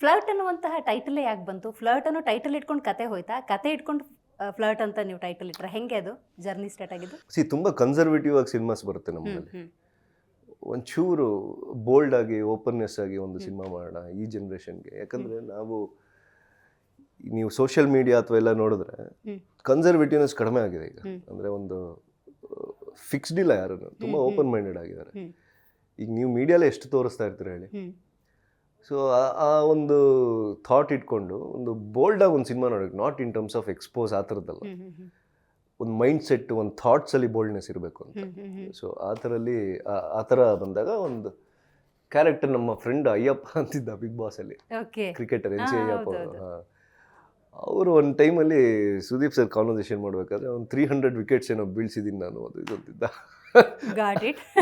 Flirt ಅನ್ನುವಂತಹ ಟೈಟಲೇ ಯಾಕೆ ಬಂತು? ಫ್ಲರ್ಟ್ ಅನ್ನೋ ಟೈಟಲ್ ಇಟ್ಕೊಂಡು ಕತೆ ಹೋಯ್ತಾ? ಕತೆ ಇಟ್ಕೊಂಡು ಫ್ಲರ್ಟ್ ಅಂತ ನೀವು ಟೈಟಲ್ ಇಟ್ರೆ ಹೆಂಗೆ ಅದು ಜರ್ನಿ ಸ್ಟಾರ್ಟ್ ಆಗಿದ್ದು? ತುಂಬ ಕನ್ಸರ್ವೇಟಿವ್ ಆಗಿ ಸಿನಿಮಾಸ್ ಬರುತ್ತೆ ನಮ್ಮಲ್ಲಿ. ಒಂಚೂರು ಬೋಲ್ಡ್ ಆಗಿ ಓಪನ್ನೆಸ್ ಆಗಿ ಒಂದು ಸಿನಿಮಾ ಮಾಡೋಣ ಈ ಜನ್ರೇಷನ್ಗೆ. ಯಾಕಂದರೆ ನೀವು ಸೋಷಿಯಲ್ ಮೀಡಿಯಾ ಅಥವಾ ಎಲ್ಲ ನೋಡಿದ್ರೆ ಕನ್ಸರ್ವೇಟಿವ್ನೆಸ್ ಕಡಿಮೆ ಆಗಿದೆ ಈಗ. ಅಂದರೆ ಒಂದು ಫಿಕ್ಸ್ಡ್ ಇಲ್ಲ, ಯಾರು ತುಂಬ ಓಪನ್ ಮೈಂಡೆಡ್ ಆಗಿದ್ದಾರೆ. ಈಗ ನೀವು ಮೀಡಿಯಾಲೇ ಎಷ್ಟು ತೋರಿಸ್ತಾ ಇರ್ತೀರ ಹೇಳಿ. ಸೊ ಆ ಒಂದು ಥಾಟ್ ಇಟ್ಕೊಂಡು ಒಂದು ಬೋಲ್ಡಾಗಿ ಒಂದು ಸಿನಿಮಾ ನೋಡಬೇಕು, not in terms of expose ಆ ಥರದ್ದಲ್ಲ. ಒಂದು ಮೈಂಡ್ ಸೆಟ್, ಒಂದು ಥಾಟ್ಸಲ್ಲಿ ಬೋಲ್ಡ್ನೆಸ್ ಇರಬೇಕು ಅಂತ. ಸೊ ಆ ಥರ ಬಂದಾಗ ಒಂದು ಕ್ಯಾರೆಕ್ಟರ್, ನಮ್ಮ ಫ್ರೆಂಡ್ ಅಯ್ಯಪ್ಪ ಅಂತಿದ್ದ ಬಿಗ್ ಬಾಸಲ್ಲಿ, ಕ್ರಿಕೆಟರ್ NC ಅಯ್ಯಪ್ಪ ಅವರು ಒಂದು ಟೈಮಲ್ಲಿ ಸುದೀಪ್ ಸರ್ ಕಾನ್ವರ್ಸೇಷನ್ ಮಾಡಬೇಕಾದ್ರೆ ಒಂದು 300 ವಿಕೆಟ್ಸ್ ಏನೋ ಬೀಳ್ಸಿದ್ದೀನಿ ನಾನು, ಅದು ಇದಂತಿದ್ದ.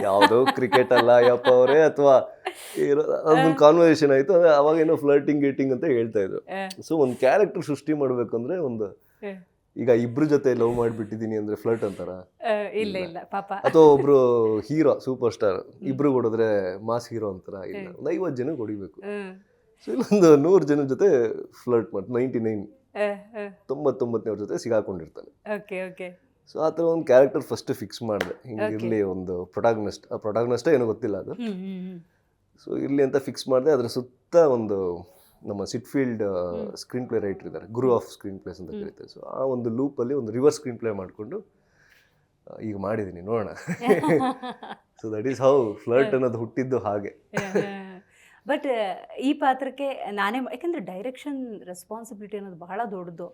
ಯಾವುದೋ ಕ್ರಿಕೆಟ್ ಅಲ್ಲ ಅಯ್ಯಪ್ಪ ಅವರೇ, ಅಥವಾ ಅದೊಂದು ಕಾನ್ವರ್ಸೇಷನ್ ಆಯಿತು. ಅವಾಗ ಏನೋ ಫ್ಲರ್ಟಿಂಗ್ ಗೇಟಿಂಗ್ ಅಂತ ಹೇಳ್ತಾ ಇದ್ರು. ಸೊ ಒಂದು ಕ್ಯಾರೆಕ್ಟರ್ ಸೃಷ್ಟಿ ಮಾಡಬೇಕಂದ್ರೆ ಒಂದು, ಈಗ ಇಬ್ರು ಜೊತೆ ಲವ್ ಮಾಡಿಬಿಟ್ಟಿದ್ದೀನಿ ಅಂದರೆ ಫ್ಲರ್ಟ್ ಅಂತಾರ? ಇಲ್ಲ ಪಾಪ. ಅಥವಾ ಒಬ್ರು ಹೀರೋ ಸೂಪರ್ ಸ್ಟಾರ್ ಇಬ್ರು ಹೊಡೆದ್ರೆ ಮಾಸ್ ಹೀರೋ ಅಂತಾರ? ಇಲ್ಲ, ಒಂದು 50 ಜನ ಹೊಡಿಬೇಕು. ಸೊ ಇಲ್ಲೊಂದು 100 ಜನ ಜೊತೆ ಫ್ಲರ್ಟ್ ಮಾಡಿ 99 ಜೊತೆ ಸಿಗಾಕೊಂಡಿರ್ತಾನೆ. ಸೊ ಆ ಥರ ಒಂದು ಕ್ಯಾರೆಕ್ಟರ್ ಫಸ್ಟ್ ಫಿಕ್ಸ್ ಮಾಡಿದೆ. ಹಿಂಗೆ ಇರಲಿ ಒಂದು ಪ್ರೊಟಾಗನಿಸ್ಟೇ ಏನೋ ಗೊತ್ತಿಲ್ಲ ಅದು. ಸೊ ಇರಲಿ ಅಂತ ಫಿಕ್ಸ್ ಮಾಡಿದೆ. ಅದರ ಸುತ್ತ ಒಂದು ನಮ್ಮ ಸಿಟ್ಫೀಲ್ಡ್ ಸ್ಕ್ರೀನ್ ಪ್ಲೇ ರೈಟರ್ ಇದ್ದಾರೆ, ಗುರು ಆಫ್ ಸ್ಕ್ರೀನ್ ಪ್ಲೇಸ್ ಅಂತ ಕರೀತಾರೆ. ಸೊ ಆ ಒಂದು ಲೂಪಲ್ಲಿ ಒಂದು ರಿವರ್ಸ್ ಸ್ಕ್ರೀನ್ ಪ್ಲೇ ಮಾಡಿಕೊಂಡು ಈಗ ಮಾಡಿದ್ದೀನಿ, ನೋಡೋಣ. So that is how flirt ಅನ್ನೋದು ಹುಟ್ಟಿದ್ದು ಹಾಗೆ. ಬಟ್ ಈ ಪಾತ್ರಕ್ಕೆ ನಾನೇ, ಯಾಕಂದ್ರೆ ಡೈರೆಕ್ಷನ್ ರೆಸ್ಪಾನ್ಸಿಬಿಲಿಟಿ ಅನ್ನೋದು ಬಹಳ ದೊಡ್ಡದು.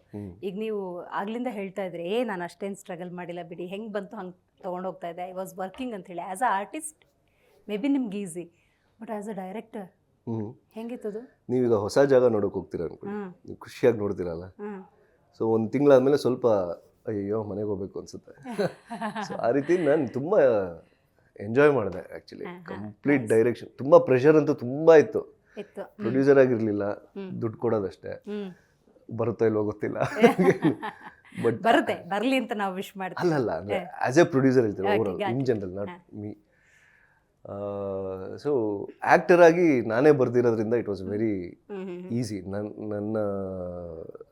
ಈಗ ನೀವು ಆಗ್ಲಿಂದ ಹೇಳ್ತಾ ಇದ್ರಿ, ನಾನು ಅಷ್ಟೇನು ಸ್ಟ್ರಗಲ್ ಮಾಡಿಲ್ಲ ಬಿಡಿ, ಹೆಂಗೆ ಬಂತು ಹಂಗೆ ತೊಗೊಂಡೋಗ್ತಾ ಇದ್ದೆ, ಐ ವಾಸ್ ವರ್ಕಿಂಗ್ ಅಂತ ಹೇಳಿ. As a artist may be ನಿಮ್ಗೆ easy, but as a director ಹೆಂಗಿತ್ತದು? ನೀವೀಗ ಹೊಸ ಜಾಗ ನೋಡೋಕೆ ಹೋಗ್ತೀರ ಅನ್ಕೊಳ್ಳಿ, ನೀವು ಖುಷಿಯಾಗಿ ನೋಡ್ತೀರಲ್ಲ. ಸೊ ಒಂದು ತಿಂಗಳಾದ್ಮೇಲೆ ಸ್ವಲ್ಪ ಅಯ್ಯೋ ಮನೆಗೆ ಹೋಗ್ಬೇಕು ಅನ್ಸುತ್ತೆ. ಸೊ ಆ ರೀತಿ ನಾನು ತುಂಬ ಎಂಜಾಯ್ ಮಾಡಿದೆ ಆ್ಯಕ್ಚುಲಿ. ಕಂಪ್ಲೀಟ್ ಡೈರೆಕ್ಷನ್, ತುಂಬ ಪ್ರೆಷರ್ ಅಂತೂ ತುಂಬ ಇತ್ತು. ಪ್ರೊಡ್ಯೂಸರ್ ಆಗಿರಲಿಲ್ಲ, ದುಡ್ಡು ಕೊಡೋದಷ್ಟೇ. ಬರುತ್ತೋ ಇಲ್ವೋ ಗೊತ್ತಿಲ್ಲ, ಬಟ್ ಬರುತ್ತೆ, ಬರಲಿ ಅಂತ ನಾವು ವಿಶ್ ಮಾಡ್ತೀವಿ. ಅಲ್ಲಲ್ಲ, ಅಂದರೆ ಆ್ಯಸ್ ಎ ಪ್ರೊಡ್ಯೂಸರ್ ಹೇಳ್ತೀವಿ overall, in general, not me. So actor ಆಗಿ ನಾನೇ ಬರ್ದಿರೋದ್ರಿಂದ ಇಟ್ ವಾಸ್ ವೆರಿ ಈಸಿ, ನನ್ನ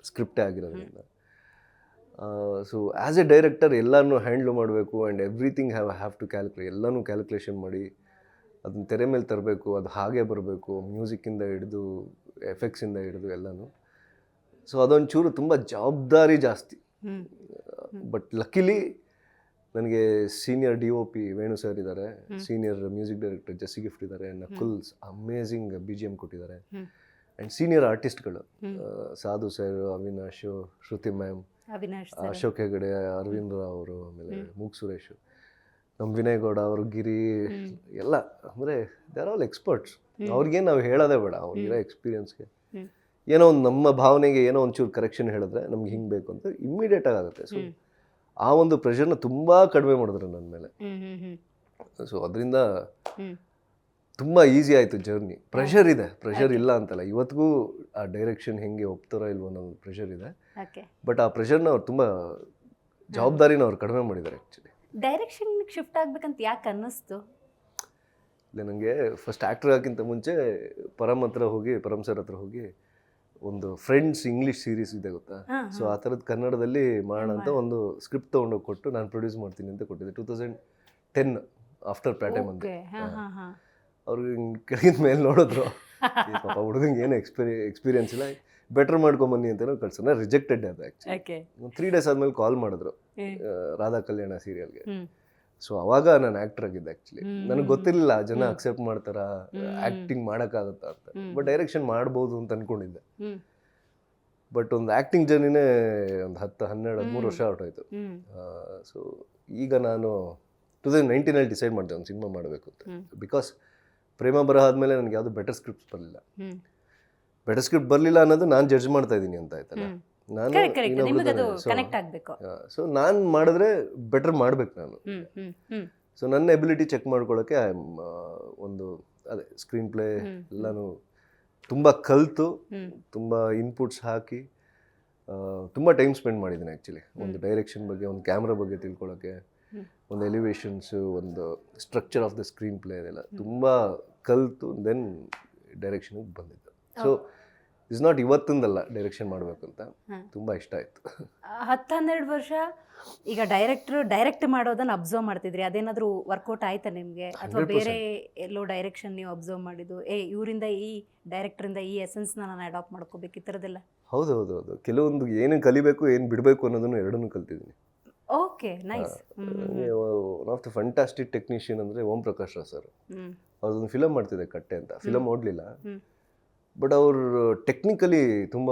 ಸ್ಕ್ರಿಪ್ಟೇ ಆಗಿರೋದ್ರಿಂದ. ಸೊ ಆ್ಯಸ್ ಎ ಡೈರೆಕ್ಟರ್ ಎಲ್ಲನೂ ಹ್ಯಾಂಡ್ಲ್ ಮಾಡಬೇಕು and everything have to calculate. ಎಲ್ಲನೂ ಕ್ಯಾಲ್ಕುಲೇಷನ್ ಮಾಡಿ ಅದನ್ನ ತೆರೆ ಮೇಲೆ ತರಬೇಕು, ಅದು ಹಾಗೆ ಬರಬೇಕು, ಮ್ಯೂಸಿಕ್ಕಿಂದ ಹಿಡಿದು ಎಫೆಕ್ಟ್ಸಿಂದ ಹಿಡಿದು ಎಲ್ಲನೂ. ಸೊ ಅದೊಂಚೂರು ತುಂಬ ಜವಾಬ್ದಾರಿ ಜಾಸ್ತಿ. ಬಟ್ ಲಕ್ಕಿಲಿ ನನಗೆ ಸೀನಿಯರ್ DOP ವೇಣು ಸರ್ ಇದ್ದಾರೆ, senior music director Jessie gift ಇದ್ದಾರೆ, ನಕುಲ್ಸ್ ಅಮೇಝಿಂಗ್ BGM ಕೊಟ್ಟಿದ್ದಾರೆ, ಆ್ಯಂಡ್ ಸೀನಿಯರ್ ಆರ್ಟಿಸ್ಟ್ಗಳು ಸಾಧು ಸರ್, ಅವಿನಾಶ್, ಶ್ರುತಿ ಮ್ಯಾಮ್, ಅಶೋಕ್ ಹೆಗಡೆ, ಅರವಿಂದ್ ರಾವ್ ಅವರು, ಆಮೇಲೆ ಮೂಕ್ ಸುರೇಶ್, ನಮ್ಮ ವಿನಯ್ ಗೌಡ ಅವರು, ಗಿರಿ ಎಲ್ಲ. ಅಂದರೆ ದೇ ಆರ್ ಆಲ್ ಎಕ್ಸ್ಪರ್ಟ್ಸ್. ಅವ್ರಿಗೇನು ನಾವು ಹೇಳೋದೇ ಬೇಡ, ಅವ್ರಿಗಿರೋ ಎಕ್ಸ್ಪೀರಿಯನ್ಸ್ಗೆ ಏನೋ ಒಂದು ನಮ್ಮ ಭಾವನೆಗೆ ಏನೋ ಒಂಚೂರು ಕರೆಕ್ಷನ್ ಹೇಳಿದ್ರೆ ನಮ್ಗೆ ಹಿಂಗೆ ಬೇಕು ಅಂತ ಇಮ್ಮಿಡಿಯೇಟಾಗಿ ಆಗುತ್ತೆ. ಸೊ ಆ ಒಂದು ಪ್ರೆಷರ್ನ ತುಂಬ ಕಡಿಮೆ ಮಾಡಿದ್ರು ನನ್ನ ಮೇಲೆ. ಸೊ ಅದರಿಂದ ತುಂಬ ಈಸಿ ಆಯಿತು ಜರ್ನಿ. ಪ್ರೆಷರ್ ಇದೆ, ಪ್ರೆಷರ್ ಇಲ್ಲ ಅಂತಲ್ಲ, ಇವತ್ತಿಗೂ ಆ ಡೈರೆಕ್ಷನ್ ಹೆಂಗೆ ಒಪ್ತಾರೋ ಇಲ್ವೋ ಅನ್ನೋ ಪ್ರೆಷರ್ ಇದೆ. ಬಟ್ ಆ ಪ್ರೆಷರ್ನ ಅವ್ರು ತುಂಬ ಜವಾಬ್ದಾರಿನ ಅವ್ರು ಕಡಿಮೆ ಮಾಡಿದ್ದಾರೆ ಆ್ಯಕ್ಚುಲಿ. ಡೈರೆಕ್ಷನ್ ಶಿಫ್ಟ್ ಆಗ್ಬೇಕಂತ ಯಾಕೆ ಅನ್ನಿಸ್ತು? ಇಲ್ಲ, ನನಗೆ ಫಸ್ಟ್ ಆ್ಯಕ್ಟರ್ ಆಗೋಕ್ಕಿಂತ ಮುಂಚೆ ಪರಮ್ ಸರ್ ಹತ್ರ ಹೋಗಿ ಒಂದು ಫ್ರೆಂಡ್ಸ್ ಇಂಗ್ಲೀಷ್ ಸೀರೀಸ್ ಇದೆ ಗೊತ್ತಾ? ಸೊ ಆ ಥರದ್ದು ಕನ್ನಡದಲ್ಲಿ ಮಾಡೋಣ ಅಂತ ಒಂದು ಸ್ಕ್ರಿಪ್ಟ್ ತೊಗೊಂಡೋಗಿ ಕೊಟ್ಟು ನಾನು ಪ್ರೊಡ್ಯೂಸ್ ಮಾಡ್ತೀನಿ ಅಂತ ಕೊಟ್ಟಿದ್ದೆ 2010 ಆಫ್ಟರ್ ಪ್ಯಾಟೈಮ್ ಅಂತ. ಅವ್ರಿಗೆ ಕೆಳಗಿನ ಮೇಲೆ ನೋಡಿದ್ರು, ಪಾಪ ಹುಡುಗಂಗೆ ಏನು ಎಕ್ಸ್ಪೀರಿಯನ್ಸ್ ಇಲ್ಲ, ಬೆಟರ್ ಮಾಡ್ಕೊಂಬನ್ನಿ ಅಂತಲೂ ಕಳ್ಸೋಣ. ರಿಜೆಕ್ಟೆಡ್ ಅದು ಆ್ಯಕ್ಚುಲಿ. 3 days ಆದಮೇಲೆ ಕಾಲ್ ಮಾಡಿದ್ರು ರಾಧಾ ಕಲ್ಯಾಣ ಸೀರಿಯಲ್ಗೆ. ಸೊ ಅವಾಗ ನಾನು ಆ್ಯಕ್ಟರ್ ಆಗಿದ್ದೆ ಆ್ಯಕ್ಚುಲಿ. ನನಗೆ ಗೊತ್ತಿರಲಿಲ್ಲ ಜನ ಅಕ್ಸೆಪ್ಟ್ ಮಾಡ್ತಾರಾ, ಆ್ಯಕ್ಟಿಂಗ್ ಮಾಡೋಕ್ಕಾಗುತ್ತಾ ಅಂತ. ಬಟ್ ಡೈರೆಕ್ಷನ್ ಮಾಡ್ಬೋದು ಅಂತ ಅಂದ್ಕೊಂಡಿದ್ದೆ. ಬಟ್ ಒಂದು ಆ್ಯಕ್ಟಿಂಗ್ ಜರ್ನಿನೇ ಒಂದು 10-12-13 ವರ್ಷ ಹೊರಟೋಯ್ತು. ಸೊ ಈಗ ನಾನು 2019 ಡಿಸೈಡ್ ಮಾಡಿದೆ ಒಂದು ಸಿನಿಮಾ ಮಾಡಬೇಕು ಅಂತ. ಬಿಕಾಸ್ ಪ್ರೇಮ ಬರಹ ಆದಮೇಲೆ ನನಗೆ ಯಾವುದು ಬೆಟರ್ ಸ್ಕ್ರಿಪ್ಟ್ಸ್ ಬರಲಿಲ್ಲ. ಬೆಟರ್ ಸ್ಕ್ರಿಪ್ಟ್ ಬರಲಿಲ್ಲ ಅನ್ನೋದು ನಾನು ಜಡ್ಜ್ ಮಾಡ್ತಾ ಇದ್ದೀನಿ ಅಂತ ಆಯ್ತಲ್ಲ. ಸೊ ನಾನು ಮಾಡಿದ್ರೆ ಬೆಟರ್ ಮಾಡ್ಬೇಕು ನಾನು. ಸೊ ನನ್ನ ಎಬಿಲಿಟಿ ಚೆಕ್ ಮಾಡ್ಕೊಳ್ಳೋಕ್ಕೆ ಒಂದು ಅದೇ ಸ್ಕ್ರೀನ್ ಪ್ಲೇ ಎಲ್ಲನೂ ತುಂಬ ಕಲಿತು, ತುಂಬ ಇನ್ಪುಟ್ಸ್ ಹಾಕಿ ತುಂಬ ಟೈಮ್ ಸ್ಪೆಂಡ್ ಮಾಡಿದ್ದೀನಿ ಆ್ಯಕ್ಚುಲಿ. ಒಂದು ಡೈರೆಕ್ಷನ್ ಬಗ್ಗೆ, ಒಂದು ಕ್ಯಾಮ್ರಾ ಬಗ್ಗೆ ತಿಳ್ಕೊಳ್ಳೋಕ್ಕೆ, ಒಂದು ಎಲಿವೇಷನ್ಸು, ಒಂದು structure of the screen play, ಅದೆಲ್ಲ ತುಂಬ ಕಲಿತು ದೆನ್ ಡೈರೆಕ್ಷನ್ಗೆ ಬಂದಿದ್ದು. ಸೊ ಇಸ್ ನಾಟ್ ಇವತ್ತಿಂದಲ್ಲ ಡೈರೆಕ್ಷನ್ ಮಾಡಬೇಕು ಅಂತ ಹ್ಮ್. ತುಂಬ ಇಷ್ಟ ಆಯಿತು. 10-12 ವರ್ಷ ಈಗ ಡೈರೆಕ್ಟ್ ಮಾಡೋದನ್ನ ಅಬ್ಸರ್ವ್ ಮಾಡ್ತಿದ್ರಿ, ಅದೇನಾದರೂ ವರ್ಕೌಟ್ ಆಯ್ತಾ ನಿಮಗೆ, ಅಥವಾ 100%. ಬೇರೆ ಎಲ್ಲೋ ಡೈರೆಕ್ಷನ್ ನೀವು ಅಬ್ಸರ್ವ್ ಮಾಡಿದ್ದು, ಇವರಿಂದ ಈ ಡೈರೆಕ್ಟ್ರಿಂದ ಈ ಎಸೆನ್ಸ್ನ ನಾನು ಅಡಾಪ್ಟ್ ಮಾಡ್ಕೋಬೇಕು, ಈ ಥರದ್ದೆಲ್ಲ? ಹೌದು. ಕೆಲವೊಂದು ಏನು ಕಲಿಬೇಕು ಏನು ಬಿಡಬೇಕು ಅನ್ನೋದನ್ನು ಎರಡನ್ನೂ ಕಲ್ತಿದ್ದೀನಿ. Okay, nice. One of the fantastic technician ಅಂದರೆ ಓಂ ಪ್ರಕಾಶ್ ರಾವ್ ಸರ್. ಅವ್ರದ್ದೊಂದು ಫಿಲಮ್ ಮಾಡ್ತಿದ್ದೆ ಕಟ್ಟೆ ಅಂತ, ಫಿಲಮ್ ಓಡಲಿಲ್ಲ. ಬಟ್ ಅವರು ಟೆಕ್ನಿಕಲಿ ತುಂಬ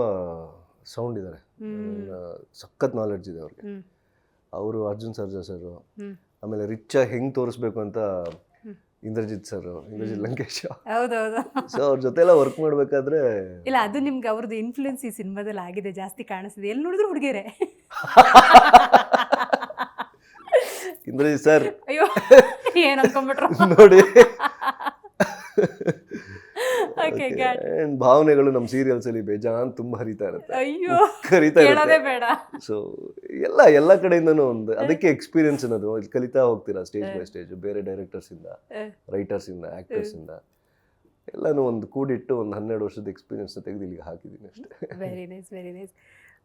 ಸೌಂಡ್ ಇದ್ದಾರೆ, ಸಖತ್ ನಾಲೆಡ್ಜ್ ಇದೆ ಅವ್ರಿಗೆ. ಅವರು ಅರ್ಜುನ್ ಸರ್ಜಾ ಸರ್, ಆಮೇಲೆ ರಿಚ್ ಹೆಂಗೆ ತೋರಿಸ್ಬೇಕು ಅಂತ ಇಂದ್ರಜಿತ್ ಲಂಕೇಶ್. ಹೌದೌದು. ಸೊ ಅವ್ರ ಜೊತೆ ಎಲ್ಲ ವರ್ಕ್ ಮಾಡಬೇಕಾದ್ರೆ ಇಲ್ಲ, ಅದು ನಿಮ್ಗೆ ಅವ್ರದ್ದು ಇನ್ಫ್ಲೂಯೆನ್ಸ್ ಈ ಸಿನಿಮಾದಲ್ಲಿ ಆಗಿದೆ, ಜಾಸ್ತಿ ಕಾಣಿಸ್ತಿದೆ. ಎಲ್ಲಿ ನೋಡಿದ್ರು ಹುಡುಗಿಯರೇ. ಇಂದ್ರಜಿತ್ ಸರ್ ಅಯ್ಯೋ, ಏನ್ ಅನ್ಕೊಂಡ್ಬಿಟ್ರು ನೋಡಿ. ಓಕೆ, And ಭಾವನೆಗಳು ನಮ್ಮ ಸೀರಿಯಲ್ಸ್ ಅಲ್ಲಿ ಬೇಜಾನ್ ತುಂಬಾ ಹರಿತಾ ಇರುತ್ತೆ. ಅಯ್ಯೋ, ಹರಿತಾ ಕೇಳೋದೇ ಇರುತ್ತೆ. ಬೇಡ. ಸೊ ಎಲ್ಲ ಕಡೆಯಿಂದನೂ ಒಂದು ಅದಕ್ಕೆ ಎಕ್ಸ್ಪೀರಿಯನ್ಸ್ ಅನ್ನೋದು. ಇಲ್ಲಿ ಕಲಿತಾ ಹೋಗ್ತೀರಾ ಸ್ಟೇಜ್ ಬೈ ಸ್ಟೇಜ್, ಬೇರೆ ಡೈರೆಕ್ಟರ್ಸ್ ಇಂದ, ರೈಟರ್ಸ್ ಇಂದ, ಆಕ್ಟರ್ಸ್ ಇಂದ ಎಲ್ಲಾನು ಒಂದು ಕೂಡಿಟ್ಟು ಒಂದು 12 ವರ್ಷದ ಎಕ್ಸ್ಪೀರಿಯನ್ಸ್ ತೆಗೆದು ಇಲ್ಲಿಗೆ ಹಾಕಿದ್ದೀನಿ ಅಷ್ಟೇ. Very nice, very nice.